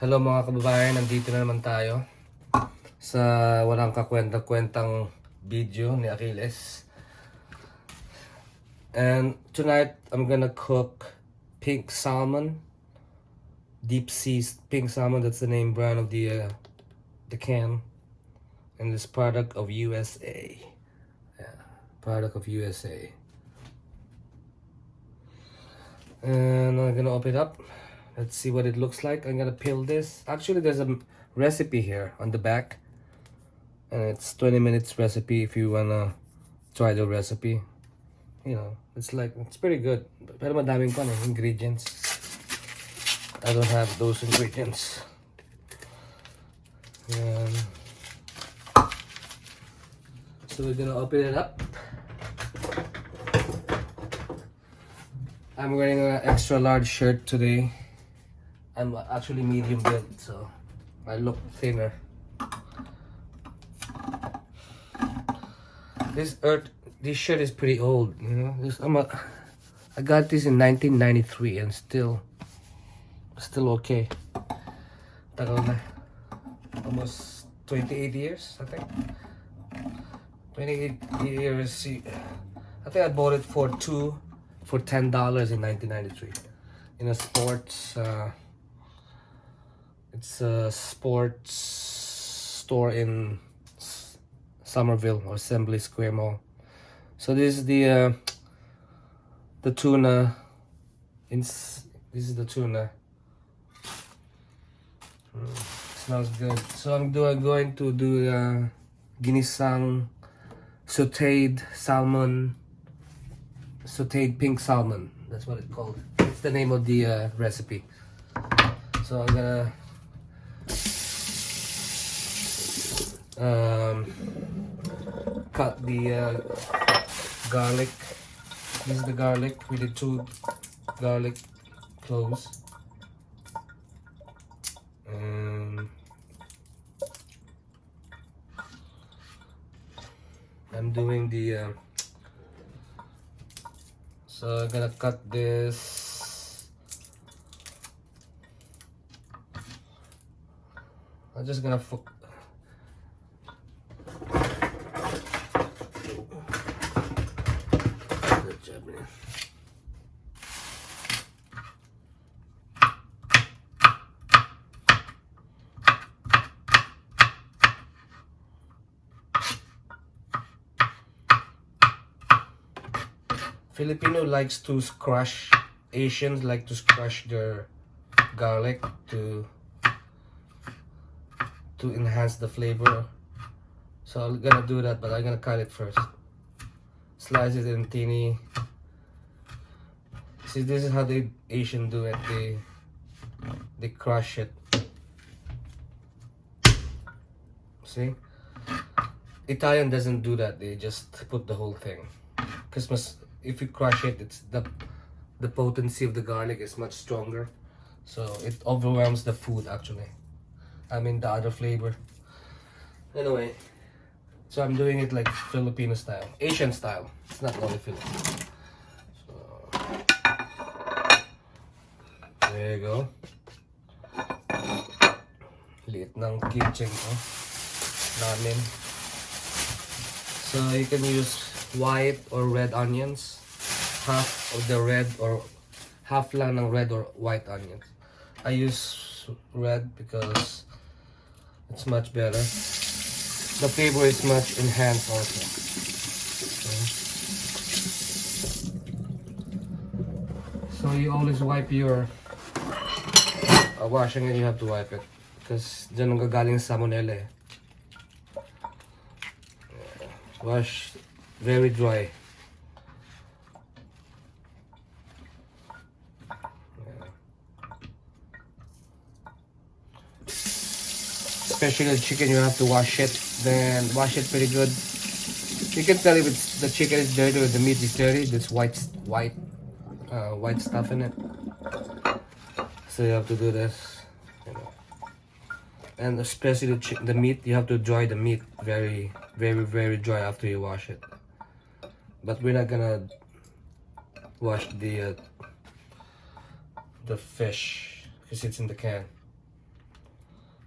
Hello mga kababayan, nandito na naman tayo sa walang kakwenta-kwentang video ni Achilles. And tonight, I'm gonna cook pink salmon, deep sea pink salmon. That's the name brand of the can, and this product of USA. Yeah, product of USA. And I'm gonna open it up. Let's see what it looks like. I'm gonna peel this. Actually, there's a recipe here on the back, and it's 20 minutes recipe if you wanna try the recipe. You know, it's pretty good. Pero madaming pa ingredients. I don't have those ingredients. And so we're gonna open it up. I'm wearing an extra large shirt today. I'm actually medium built, so I look thinner. This shirt is pretty old, you know. I got this in 1993 and still okay. Tagal na. Almost 28 years, I think. 28 years. I think I bought it for $10 in 1993 in a sports. It's a sports store in Somerville or Assembly Square Mall. So this is the tuna. This is the tuna. Smells good. So I'm going to do ginisang sauteed pink salmon. That's what it's called. It's the name of the recipe. So I'm gonna cut the garlic. This is the garlic. We did 2 garlic cloves. And I'm doing the so I'm gonna cut this. I'm just gonna Filipino likes to crush. Asians like to crush their garlic to enhance the flavor. So I'm gonna do that, but I'm gonna cut it first. Slice it in teeny. See, this is how the Asian do it. They crush it. See, Italian doesn't do that. They just put the whole thing. Christmas. If you crush it, it's the potency of the garlic is much stronger, so it overwhelms the food actually. I mean the other flavor. Anyway, so I'm doing it like Filipino style, Asian style. It's not only Filipino. So there you go. Liit ng kitchen ko namin. So you can use white or red onions, half lang ng red or white onions. I use red because it's much better. The flavor is much enhanced also. Okay. So you always wipe your washing it. You have to wipe it because dyan ang gagaling sa salmonella. Wash very dry. Especially the chicken, you have to wash it. Then wash it pretty good. You can tell if the chicken is dirty or the meat is dirty. There's white stuff in it. So you have to do this. You know. And especially the meat, you have to dry the meat very dry after you wash it. But we're not gonna wash the fish because it's in the can.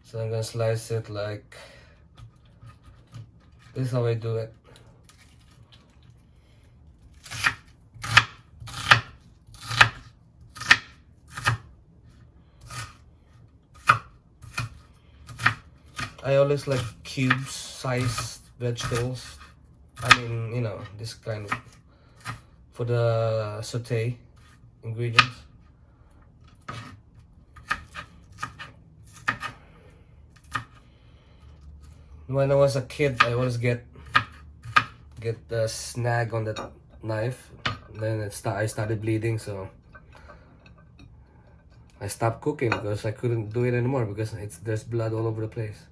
So I'm gonna slice it like this is how I do it. I always like cubes sized vegetables. I mean, you know, this kind of for the saute ingredients. When I was a kid, I always get the snag on that knife. Then I started bleeding, so I stopped cooking because I couldn't do it anymore because there's blood all over the place.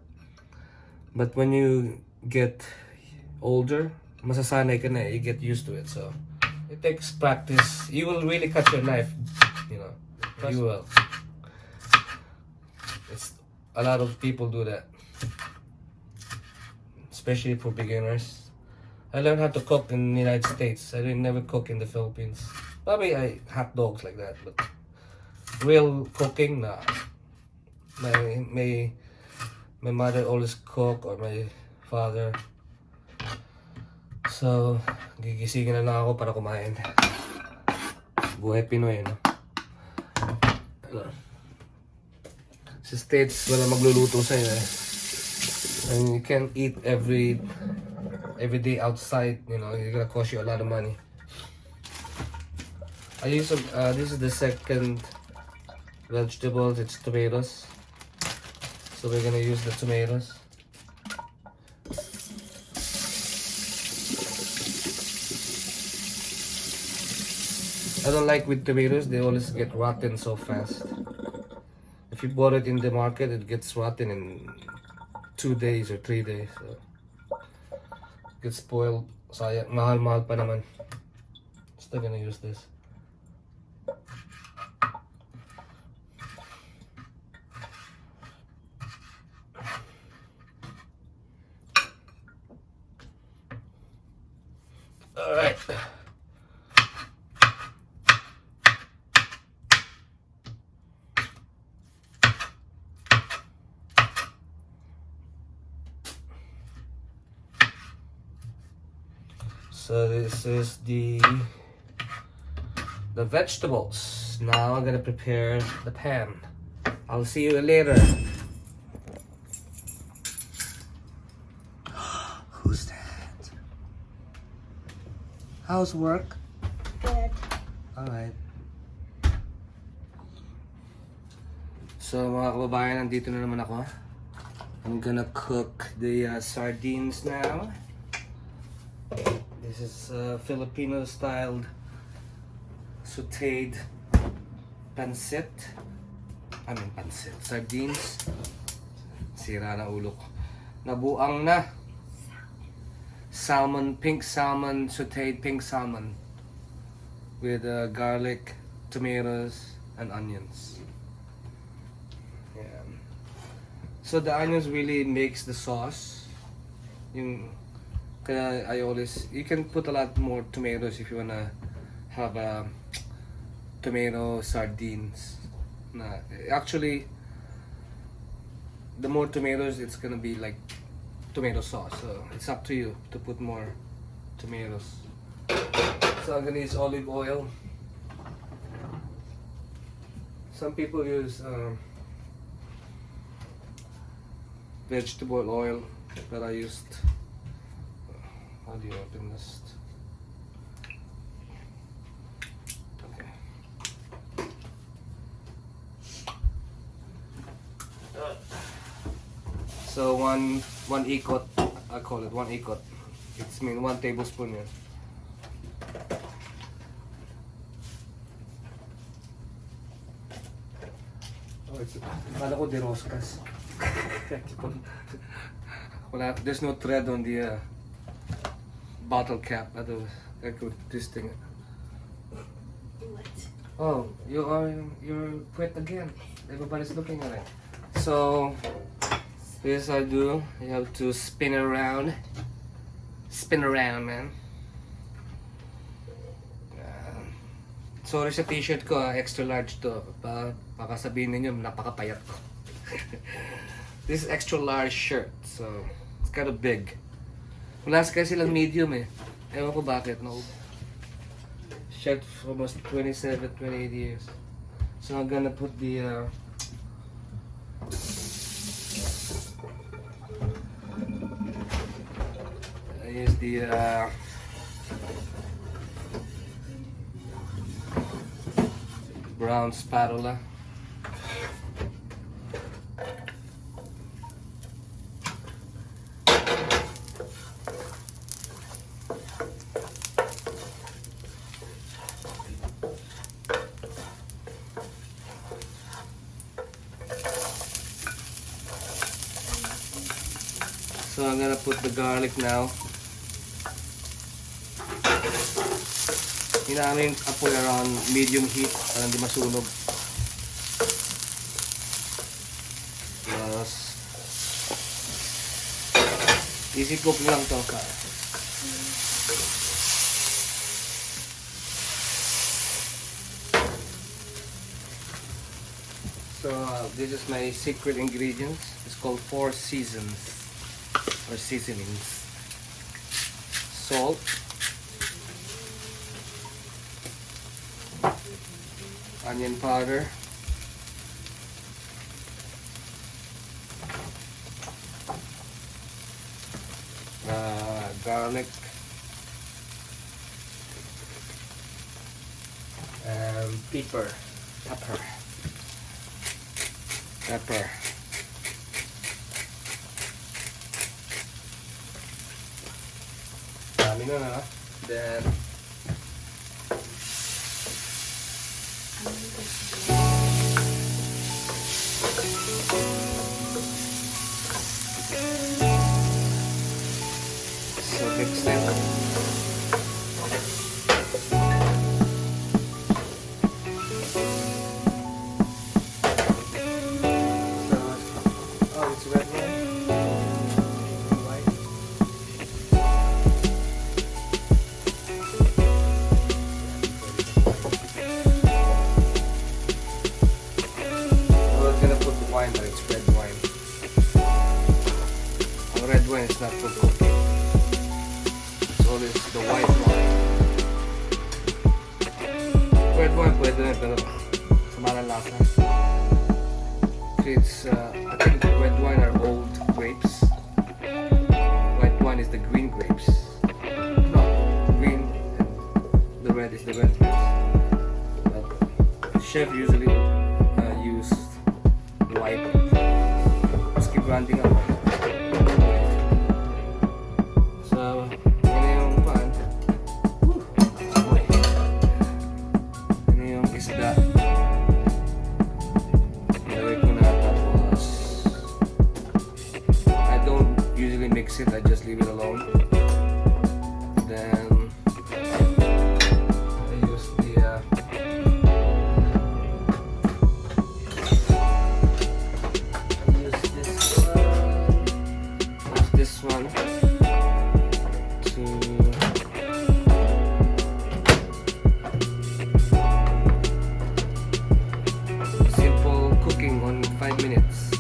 But when you get older, masasanay ka na, you get used to it. So it takes practice. You will really cut your knife, you know. You will. It's a lot of people do that, especially for beginners. I learned how to cook in the United States. I didn't never cook in the Philippines. Probably I hot dogs like that, but real cooking, nah. My mother always cook or my father. So, gigisingin na lang ako para kumain. Buhay Pinoy, no? Sa States, wala magluluto sa'yo eh. And you can't eat every day outside, you know, it's gonna cost you a lot of money. This is the second vegetables, it's tomatoes. So we're gonna use the tomatoes. I don't like with tomatoes, they always get rotten so fast. If you bought it in the market, it gets rotten in 2 days or 3 days. So it gets spoiled. Sayang, mahal pa naman. Still gonna use this. Alright. So this is the vegetables. Now I'm gonna prepare the pan. I'll see you later. Who's that? How's work? Good. Alright. So mga kababayan, nandito na naman ako. I'm gonna cook the sardines now. This is Filipino-styled sauteed pancit. Sardines. Sira na ulo ko. Nabuang na. Pink salmon, sauteed pink salmon. With garlic, tomatoes, and onions. Yeah. So the onions really makes the sauce. Kaya you can put a lot more tomatoes if you wanna have tomato sardines. Actually, the more tomatoes, it's gonna be like tomato sauce. So it's up to you to put more tomatoes. So I'm gonna use olive oil. Some people use vegetable oil, but I used. How do you open this? Okay. So one ikot, I call it one ikot. It's 1 tablespoon yan. Oh, kala ko de roscas. There's no thread on the bottle cap. Otherwise, I could this thing. What? Oh, you're quit again. Everybody's looking at it. So this I do. You have to spin around. Spin around, man. Sorry sa t-shirt ko, extra large to. Baka sabihin ninyo, napakapayat ko. This is extra large shirt, so it's kind of big. Wala kasi silang medium eh. Ewan ko bakit, no? Shirt for almost 27, 28 years. So I'm gonna put the I use the brown spatula. So I'm gonna put the garlic now. Hinamin yung apoy around medium heat para hindi masunog. Plus, easy cook lang to pa. So this is my secret ingredients. It's called 4 seasons or seasonings. Salt, onion powder, garlic, and pepper. Dami na. Then so mix it. So, it's red one. White. I was gonna put the wine, but it's red wine. The red wine is not for cooking. So this is the white wine. Red wine pwede na pero sa malalasa. It's I think red wine are old grapes. White wine is the green grapes. No, green and the red is the red grapes. But the chef usually use the white. Just keep branding up. So yun yung pan. Yun yung isda. Mix it, I just leave it alone. Then I use the this one to simple cooking on 5 minutes.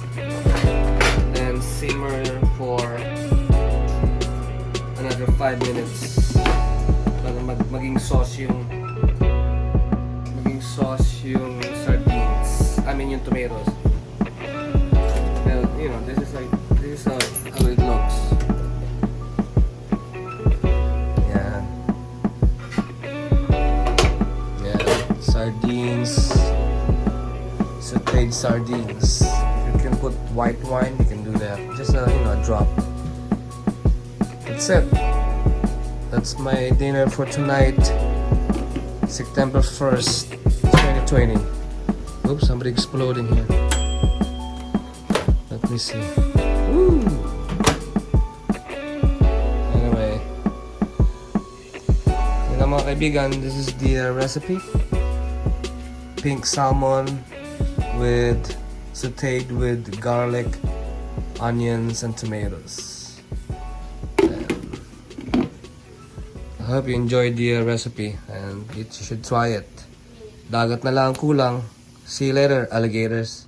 Then simmer for another 5 minutes para maging sauce yung sardines. I mean yung tomatoes. Well, you know, this is how it looks. Yeah. Sardines. Sauteed sardines. If you can put white wine, you can do that. Just a drop. That's it. That's my dinner for tonight, September 1st, 2020. Oops, somebody exploding here. Let me see. Woo! Anyway, yun lang mga kaibigan, this is the recipe. Pink salmon with sauteed with garlic, onions, and tomatoes. I hope you enjoyed the recipe and you should try it. Dagat na lang ang kulang. See you later, alligators.